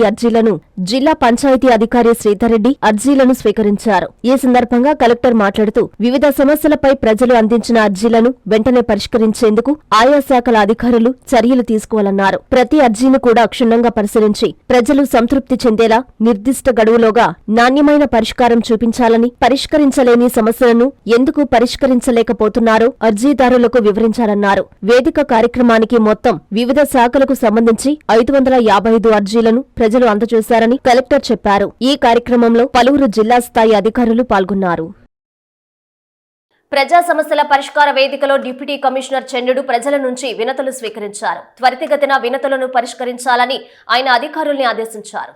[SPEAKER 2] అర్జీలను స్వీకరించారు. ఈ సందర్భంగా కలెక్టర్ మాట్లాడుతూ వివిధ సమస్యలపై ప్రజలు అందించిన అర్జీలను వెంటనే పరిష్కరించేందుకు ఆయా శాఖల అధికారులు చర్యలు తీసుకోవాలన్నారు. ప్రతి అర్జీని కూడా క్షుణ్ణంగా పరిశీలించి ప్రజలు సంతృప్తి చెందేలా నిర్దిష్ట గడువులోగా నాణ్యమైన పరిష్కారం చూపించాలని, పరిష్కరించలేని సమస్యలను ఎందుకు పరిష్కరించలేకపోతున్నారో అర్జీదారులకు వివరించాలన్నారు. వేదిక కార్యక్రమానికి మొత్తం వివిధ శాఖలకు సంబంధించి 555 అర్జీలను ప్రజలు అందజేశారని కలెక్టర్ చెప్పారు. ఈ కార్యక్రమంలో పలువురు జిల్లా స్థాయి అధికారులు పాల్గొన్నారు.
[SPEAKER 1] ప్రజా సమస్యల పరిష్కార వేదికలో డిప్యూటీ కమిషనర్ చెన్నుడు ప్రజల నుంచి వినతులు స్వీకరించారు. త్వరితగతిన వినతులను పరిష్కరించాలని ఆయన అధికారుల్ని ఆదేశించారు.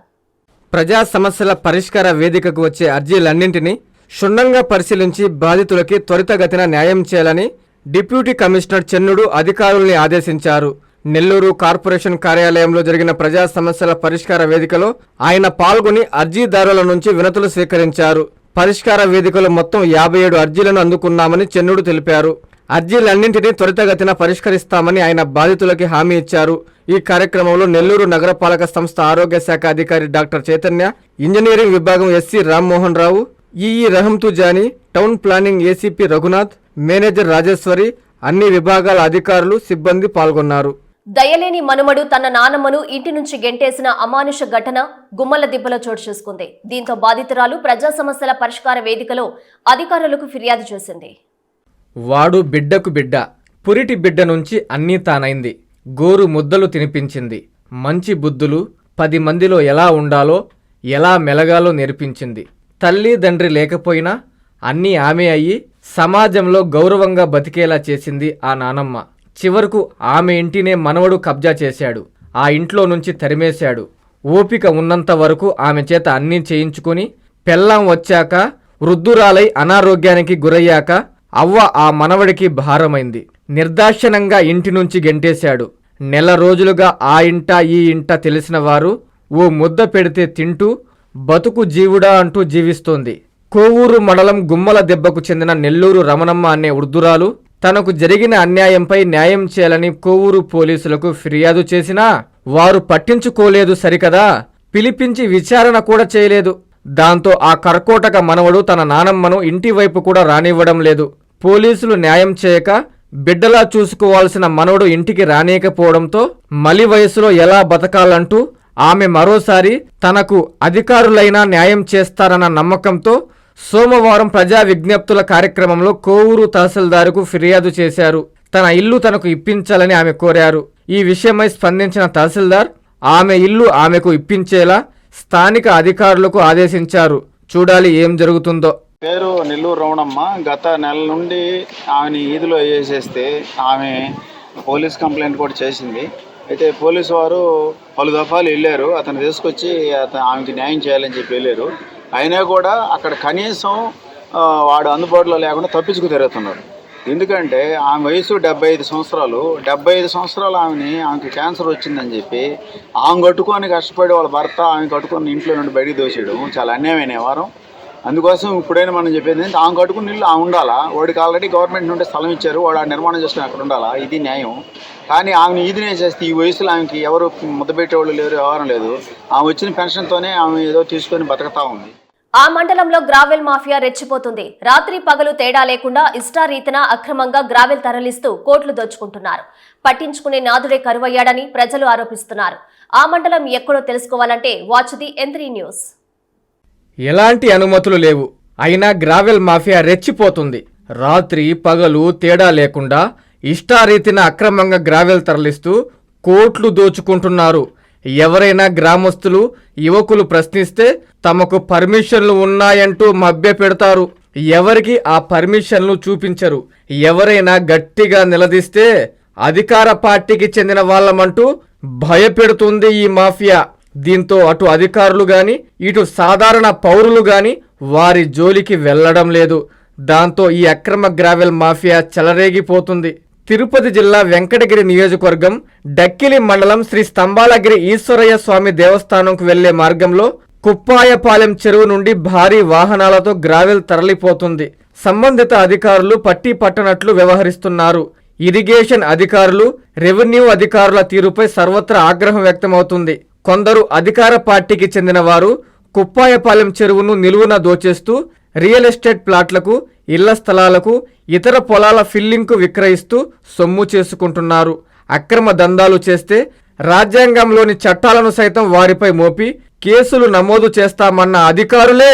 [SPEAKER 3] ప్రజా సమస్యల పరిష్కార వేదికకు వచ్చే అర్జీలన్నింటినీ క్షుణ్ణంగా పరిశీలించి బాధితులకి త్వరితగతిన న్యాయం చేయాలని డిప్యూటీ కమిషనర్ చెన్నుడు అధికారుల్ని ఆదేశించారు. నెల్లూరు కార్పొరేషన్ కార్యాలయంలో జరిగిన ప్రజా సమస్యల పరిష్కార వేదికలో ఆయన పాల్గొని అర్జీదారుల నుంచి వినతులు స్వీకరించారు. పరిష్కార వేదికలో మొత్తం 57 అర్జీలను అందుకున్నామని చెన్నుడు తెలిపారు. అర్జీలన్నింటినీ త్వరితగతిన పరిష్కరిస్తామని ఆయన బాధితులకి హామీ ఇచ్చారు. ఈ కార్యక్రమంలో నెల్లూరు నగరపాలక సంస్థ ఆరోగ్య శాఖ అధికారి డాక్టర్ చైతన్య, ఇంజనీరింగ్ విభాగం SE Rammohan Rao, EE Rahantujani, town planning ACP Raghunath, manager Rajeshwari, అన్ని విభాగాల అధికారులు, సిబ్బంది పాల్గొన్నారు.
[SPEAKER 1] దయలేని మనుమడు తన నానమ్మను ఇంటి నుంచి గెంటేసిన అమానుష ఘటన గుమ్మల దిబ్బలో చోటు చేసుకుంది. దీంతో బాధితురాలు ప్రజా సమస్యల పరిష్కార వేదికలో అధికారులకు ఫిర్యాదు చేసింది.
[SPEAKER 3] వాడు బిడ్డకు బిడ్డ, పురిటి బిడ్డ నుంచి అన్నీ తానైంది. గోరు ముద్దలు తినిపించింది. మంచి బుద్ధులు 10 మందిలో ఎలా ఉండాలో, ఎలా మెలగాలో నేర్పించింది. తల్లి తండ్రి లేకపోయినా అన్నీ ఆమె అయ్యి సమాజంలో గౌరవంగా బతికేలా చేసింది ఆ నానమ్మ. చివరకు ఆమె ఇంటినే మనవడు కబ్జా చేశాడు. ఆ ఇంట్లో నుంచి తరిమేశాడు. ఓపిక ఉన్నంత వరకు ఆమె చేత అన్నీ చేయించుకుని పెళ్ళాం వచ్చాక, వృద్ధురాలై అనారోగ్యానికి గురయ్యాక అవ్వ ఆ మనవడికి భారమైంది. నిర్దాక్షిణంగా ఇంటి నుంచి గెంటేశాడు. నెల రోజులుగా ఆ ఇంట ఈ ఇంట తెలిసిన వారు ఓ ముద్ద పెడితే తింటూ బతుకు జీవుడా అంటూ జీవిస్తోంది. కోవూరు మండలం గుమ్మల దెబ్బకు చెందిన నెల్లూరు రమణమ్మ అనే వృద్ధురాలు తనకు జరిగిన అన్యాయంపై న్యాయం చేయాలని కోవూరు పోలీసులకు ఫిర్యాదు చేసినా వారు పట్టించుకోలేదు సరికదా, పిలిపించి విచారణ కూడా చేయలేదు. దాంతో ఆ కర్కోటక మనవడు తన నానమ్మను ఇంటి వైపు కూడా రానివ్వడం లేదు. పోలీసులు న్యాయం చేయక బిడ్డలా చూసుకోవాల్సిన మనవడు ఇంటికి రానియకపోవడంతో మలి వయసులో ఎలా బతకాలంటూ ఆమె మరోసారి తనకు అధికారులైనా న్యాయం చేస్తారన్న నమ్మకంతో సోమవారం ప్రజా విజ్ఞప్తుల కార్యక్రమంలో కోవూరు తహసీల్దార్కు ఫిర్యాదు చేశారు. తన ఇల్లు తనకు ఇప్పించాలని ఆమె కోరారు. ఈ విషయమై స్పందించిన తహసీల్దార్ ఆమె ఇల్లు ఆమెకు ఇప్పించేలా స్థానిక అధికారులకు ఆదేశించారు. చూడాలి ఏం జరుగుతుందో.
[SPEAKER 10] పేరు నెల్లూరు రమణమ్మ. గత నెల నుండి ఆమెని ఈదులో వేసేస్తే ఆమె పోలీస్ కంప్లైంట్ కూడా చేసింది. అయితే పోలీసు వారు పలు దఫాలు వెళ్ళారు, అతను తీసుకొచ్చి ఆమెకి న్యాయం చేయాలని చెప్పి వెళ్ళారు. అయినా కూడా అక్కడ కనీసం వాడు అందుబాటులో లేకుండా తప్పించుకు తిరుగుతున్నారు. ఎందుకంటే ఆమె వయసు 75 సంవత్సరాలు. 75 సంవత్సరాలు ఆమెకి క్యాన్సర్ వచ్చిందని చెప్పి ఆమె కట్టుకొని కష్టపడి వాళ్ళ భర్త ఆమె కట్టుకొని ఇంట్లో నుండి బయటికి దోసేయడం చాలా అన్యాయమైన వ్యవహారం. అందుకోసం ఇప్పుడైనా మనం చెప్పేది ఏంటంటే ఆమె కట్టుకుని ఇల్లు ఆమె ఉండాలా. వాడికి ఆల్రెడీ గవర్నమెంట్ నుండి స్థలం ఇచ్చారు, వాడు ఆ నిర్మాణం చేసుకుని అక్కడ ఉండాలా, ఇది న్యాయం. కానీ ఆమెను ఈదినే చేస్తే ఈ వయసులో ఆమెకి ఎవరు ముద్ద పెట్టేవాళ్ళు లేరు, వ్యవహారం లేదు. ఆమె వచ్చిన పెన్షన్తోనే ఆమె ఏదో తీసుకొని బతకతా ఉంది.
[SPEAKER 1] ఆ మండలంలో గ్రావెల్ మాఫియా రెచ్చిపోతుంది. రాత్రి పగలు తేడా లేకుండా ఇష్టారీతిన అక్రమంగా గ్రావెల్ తరలిస్తూ కోట్లు దోచుకుంటున్నారు. పట్టించుకునే నాదుడే కరువయ్యాడని ప్రజలు ఆరోపిస్తున్నారు. ఆ మండలం ఎక్కడో తెలుసుకోవాలంటే వాచ్ ది N3 న్యూస్.
[SPEAKER 3] ఎలాంటి అనుమతులు లేవు, అయినా గ్రావెల్ మాఫియా రెచ్చిపోతుంది. రాత్రి పగలు తేడా లేకుండా ఇష్టారీతిన అక్రమంగా గ్రావెల్ తరలిస్తూ కోట్లు దోచుకుంటున్నారు. ఎవరైనా గ్రామస్తులు యువకులు ప్రశ్నిస్తే తమకు పర్మిషన్లు ఉన్నాయంటూ మభ్యపెడతారు. ఎవరికి ఆ పర్మిషన్లు చూపించరు. ఎవరైనా గట్టిగా నిలదీస్తే అధికార పార్టీకి చెందిన వాళ్ళమంటూ భయపెడుతుంది ఈ మాఫియా. దీంతో అటు అధికారులు గాని ఇటు సాధారణ పౌరులు గాని వారి జోలికి వెళ్లడం లేదు. దాంతో ఈ అక్రమ గ్రావెల్ మాఫియా చెలరేగిపోతుంది. తిరుపతి జిల్లా వెంకటగిరి నియోజకవర్గం డక్కిలి మండలం శ్రీ స్తంభాలగిరి ఈశ్వరయ్య స్వామి దేవస్థానంకు వెళ్లే మార్గంలో కుప్పాయపాలెం చెరువు నుండి భారీ వాహనాలతో గ్రావెల్ తరలిపోతుంది. సంబంధిత అధికారులు పట్టి పట్టనట్లు వ్యవహరిస్తున్నారు. ఇరిగేషన్ అధికారులు, రెవెన్యూ అధికారుల తీరుపై సర్వత్రా ఆగ్రహం వ్యక్తమవుతుంది. కొందరు అధికార పార్టీకి చెందిన వారు కుప్పాయపాలెం చెరువును నిలువున దోచేస్తూ రియల్ ఎస్టేట్ ప్లాట్లకు, ఇళ్ల స్థలాలకు, ఇతర పొలాల ఫిల్లింగ్కు విక్రయిస్తూ సొమ్ము చేసుకుంటున్నారు. అక్రమ దందాలు చేస్తే రాజ్యాంగంలోని చట్టాలను సైతం వారిపై మోపి కేసులు నమోదు చేస్తామన్న అధికారులే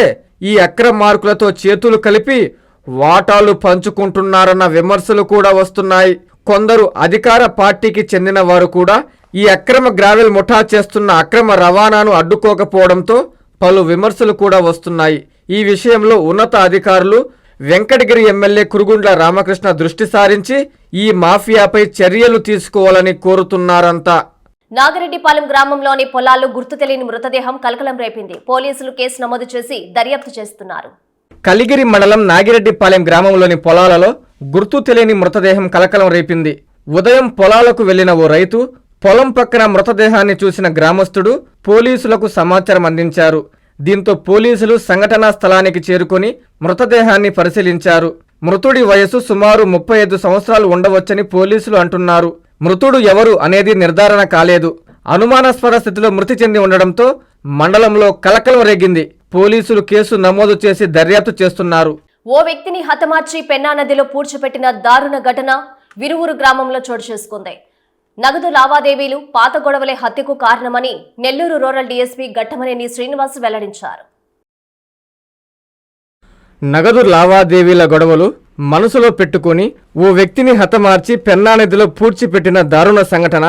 [SPEAKER 3] ఈ అక్రమార్కులతో చేతులు కలిపి వాటాలు పంచుకుంటున్నారన్న విమర్శలు కూడా వస్తున్నాయి. కొందరు అధికార పార్టీకి చెందిన వారు కూడా ఈ అక్రమ గ్రావెల్ ముఠా చేస్తున్న అక్రమ రవాణాను అడ్డుకోకపోవడంతో పలు విమర్శలు కూడా వస్తున్నాయి. ఈ విషయంలో ఉన్నత అధికారులు వెంకటగిరి ఎమ్మెల్యే కురుగుండ్ల రామకృష్ణ దృష్టి సారించి ఈ మాఫియాపై చర్యలు తీసుకోవాలని కోరుతున్నారంతా.
[SPEAKER 1] నాగిరెడ్డిపాలెం గ్రామంలోని పొలాల్లో గుర్తు తెలియని మృతదేహం కలకలం రేపింది. పోలీసులు కేసు నమోదు చేసి దర్యాప్తు చేస్తున్నారు.
[SPEAKER 3] కలిగిరి మండలం నాగిరెడ్డిపాలెం గ్రామంలోని పొలాలలో గుర్తు తెలియని మృతదేహం కలకలం రేపింది. ఉదయం పొలాలకు వెళ్లిన ఓ రైతు పొలం పక్కన మృతదేహాన్ని చూసిన గ్రామస్తుడు పోలీసులకు సమాచారం అందించారు. దీంతో పోలీసులు సంఘటనా స్థలానికి చేరుకొని మృతదేహాన్ని పరిశీలించారు. మృతుడి వయసు సుమారు 35 సంవత్సరాలు ఉండవచ్చని పోలీసులు అంటున్నారు. మృతుడు ఎవరు అనేది నిర్ధారణ కాలేదు. అనుమానాస్పద స్థితిలో మృతి చెంది ఉండడంతో మండలంలో కలకలం రేగింది. పోలీసులు కేసు నమోదు చేసి దర్యాప్తు చేస్తున్నారు.
[SPEAKER 1] ఓ వ్యక్తిని హతమార్చి పెన్నా నదిలో పూడ్చిపెట్టిన దారుణ ఘటన విరువురు గ్రామంలో చోటు చేసుకుంది. నగదు లావాదేవీలు, పాత గొడవలే హత్యకు కారణమని నెల్లూరు రూరల్ డీఎస్పీ ఘట్టమనేని శ్రీనివాస్ వెల్లడించారు.
[SPEAKER 3] నగదు లావాదేవీల గొడవలు మనసులో పెట్టుకుని ఓ వ్యక్తిని హతమార్చి పెన్నా నదిలో పూడ్చిపెట్టిన దారుణ సంఘటన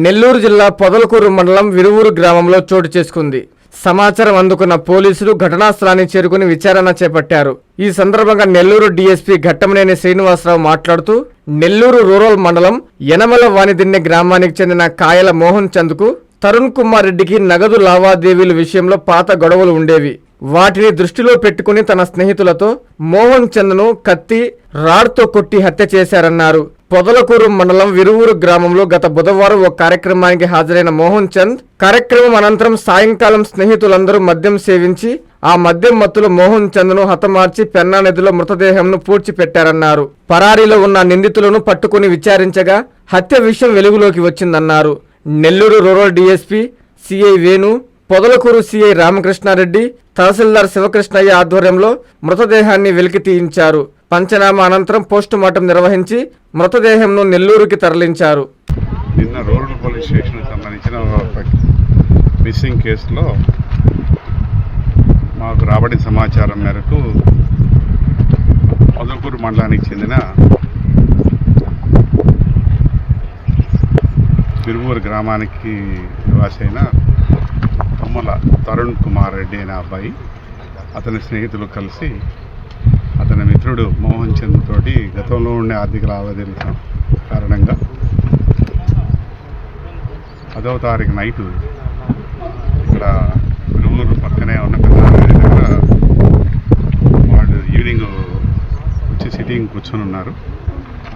[SPEAKER 3] నెల్లూరు జిల్లా పొదలకూరు మండలం విరువురు గ్రామంలో చోటు చేసుకుంది. సమాచారం అందుకున్న పోలీసులు ఘటనా స్థలానికి చేరుకుని విచారణ చేపట్టారు. ఈ సందర్భంగా నెల్లూరు డీఎస్పీ ఘట్టమనేని శ్రీనివాసరావు మాట్లాడుతూ నెల్లూరు రూరల్ మండలం యనమల వాణిదిన్నె గ్రామానికి చెందిన కాయల మోహన్ చంద్కు తరుణ్ కుమార్ రెడ్డికి నగదు లావాదేవీల విషయంలో పాత గొడవలు ఉండేవి. వాటిని దృష్టిలో పెట్టుకుని తన స్నేహితులతో మోహన్ చంద్ను కత్తి, రాడ్తో కొట్టి హత్య చేశారన్నారు. పొదలకూరు మండలం విరువురు గ్రామంలో గత బుధవారం ఓ కార్యక్రమానికి హాజరైన మోహన్ చంద్ కార్యక్రమం అనంతరం సాయంకాలం స్నేహితులందరూ మద్యం సేవించి ఆ మద్యం మత్తులో మోహన్ చంద్ను హతమార్చి పెన్నా నదిలో మృతదేహంను పూడ్చిపెట్టారన్నారు. పరారీలో ఉన్న నిందితులను పట్టుకుని విచారించగా హత్య విషయం వెలుగులోకి వచ్చిందన్నారు. Nellore rural DSP CI Venu, Podalakur CI Ramakrishna Reddy, తహసీల్దార్ శివకృష్ణయ్య ఆధ్వర్యంలో మృతదేహాన్ని వెలికి తీయించారు. పంచనామా అనంతరం పోస్టుమార్టం నిర్వహించి మృతదేహంను నెల్లూరుకి తరలించారు.
[SPEAKER 11] నిన్న రూరల్ పోలీస్ స్టేషన్కి సంబంధించిన మిస్సింగ్ కేసులో మాకు రాబడిన సమాచారం మేరకు పొదలకూరు మండలానికి చెందిన తిరువూరు గ్రామానికి నివాసి అయిన తుమ్మల తరుణ్ కుమార్ రెడ్డి అనే అబ్బాయి, అతని స్నేహితులు కలిసి అతని మిత్రుడు మోహన్ చంద్ తోటి గతంలో ఉండే ఆర్థిక లావాదేవీల కారణంగా 10వ తారీఖు నైటు ఇక్కడ తిరువూరు పక్కనే ఉన్న దగ్గర వాళ్ళు ఈవినింగ్ వచ్చి సిట్టింగ్ కూర్చొని ఉన్నారు.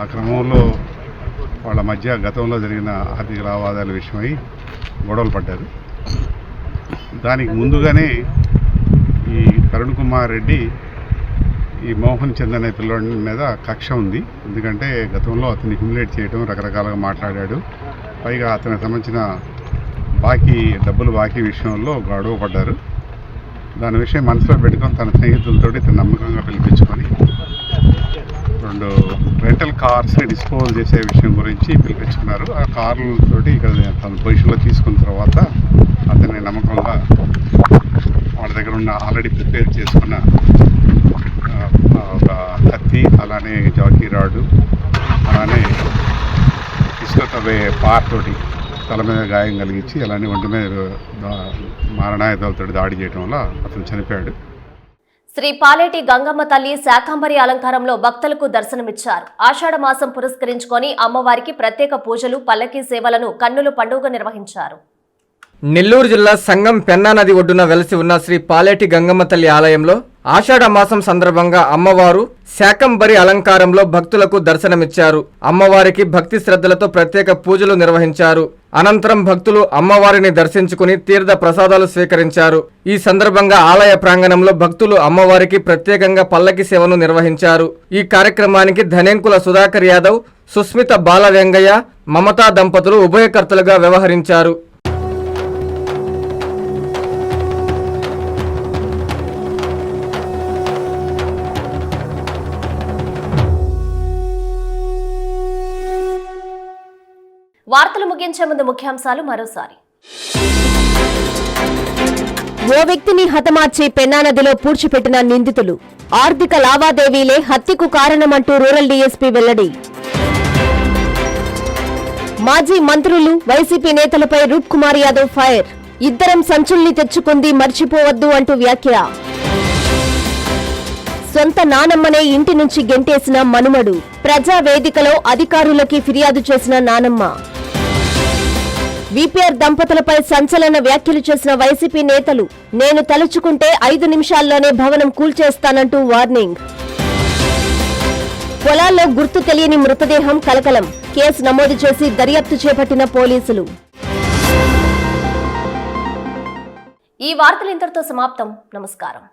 [SPEAKER 11] ఆ క్రమంలో వాళ్ళ మధ్య గతంలో జరిగిన ఆర్థిక లావాదేవీల విషయమై గొడవలు పడ్డారు. దానికి ముందుగానే ఈ తరుణ్ కుమార్ రెడ్డి ఈ మోహన్ చంద్ అనే పిల్లవాడి మీద కక్ష ఉంది. ఎందుకంటే గతంలో అతన్ని హ్యూమిలేట్ చేయడం, రకరకాలుగా మాట్లాడాడు. పైగా అతనికి సంబంధించిన డబ్బులు బాకీ విషయంలో గొడవ పడ్డారు. దాని విషయం మనసులో పెట్టుకొని తన స్నేహితులతోటి తన నమ్మకంగా పిలిపించుకొని 2 రెంటల్ కార్స్ని డిస్పోజ్ చేసే విషయం గురించి పిలిపించుకున్నారు. ఆ కార్లతోటి ఇక్కడ తన పొజిషన్లో తీసుకున్న తర్వాత అతన్ని నమ్మకంగా వాళ్ళ దగ్గర ఉన్న ఆల్రెడీ ప్రిపేర్ చేసుకున్న ఒక కత్తి, అలానే జాకీ రాడు, అలానే ఇసుకతోవే పార్తోటి తల మీద గాయం కలిగించి, అలానే ఒంటి మీద మారణాయుధాలతో దాడి చేయడం వల్ల అతను చనిపోయాడు.
[SPEAKER 1] శ్రీ పాలేటి గంగమ్మ తల్లి శాకంబరి అలంకారంలో భక్తులకు దర్శనమిచ్చారు. ఆషాఢ మాసం పురస్కరించుకొని అమ్మవారికి ప్రత్యేక పూజలు, పల్లకీ సేవలను కన్నుల పండుగ నిర్వహించారు.
[SPEAKER 3] నెల్లూరు జిల్లా సంగం పెన్నా నది ఒడ్డున వెలసి ఉన్న శ్రీ పాలేటి గంగమ్మ తల్లి ఆలయంలో ఆషాఢ మాసం సందర్భంగా అమ్మవారు శాకంబరి అలంకారంలో భక్తులకు దర్శనమిచ్చారు. అమ్మవారికి భక్తి శ్రద్ధలతో ప్రత్యేక పూజలు నిర్వహించారు. అనంతరం భక్తులు అమ్మవారిని దర్శించుకుని తీర్థ ప్రసాదాలు స్వీకరించారు. ఈ సందర్భంగా ఆలయ ప్రాంగణంలో భక్తులు అమ్మవారికి ప్రత్యేకంగా పల్లకి సేవను నిర్వహించారు. ఈ కార్యక్రమానికి ధనేంకుల సుధాకర్ యాదవ్, సుస్మిత బాల వెంగయ్య, మమతా దంపతులు ఉభయకర్తలుగా వ్యవహరించారు.
[SPEAKER 1] వార్తలు ముగించే ముందు ముఖ్యాంశాలు మరోసారి.
[SPEAKER 2] ఓ వ్యక్తిని హతమార్చి పెన్నా నదిలో పూడ్చిపెట్టిన నిందితులు. ఆర్థిక లావాదేవీలే హత్యకు కారణమంటూ రూరల్ డీఎస్పీ వెల్లడి. మాజీ మంత్రులు, వైసీపీ నేతలపై రూప్ కుమార్ యాదవ్ ఫైర్. ఇద్దరం సంచుల్ని తెచ్చుకుంది మర్చిపోవద్దు అంటూ వ్యాఖ్య. సొంత నానమ్మనే ఇంటి నుంచి గెంటేసిన మనుమడు. ప్రజావేదికలో అధికారులకి ఫిర్యాదు చేసిన నానమ్మ. వీపీఆర్ దంపతులపై సంచలన వ్యాఖ్యలు చేసిన వైసీపీ నేతలు. నేను తలుచుకుంటే 5 నిమిషాల్లోనే భవనం కూల్చేస్తానంటూ వార్నింగ్. పొలాల్లో గుర్తు తెలియని మృతదేహం కలకలం. కేసు నమోదు చేసి దర్యాప్తు చేపట్టిన పోలీసులు.
[SPEAKER 1] ఈ వార్తలు ఇంతటితో సమాప్తం. నమస్కారం.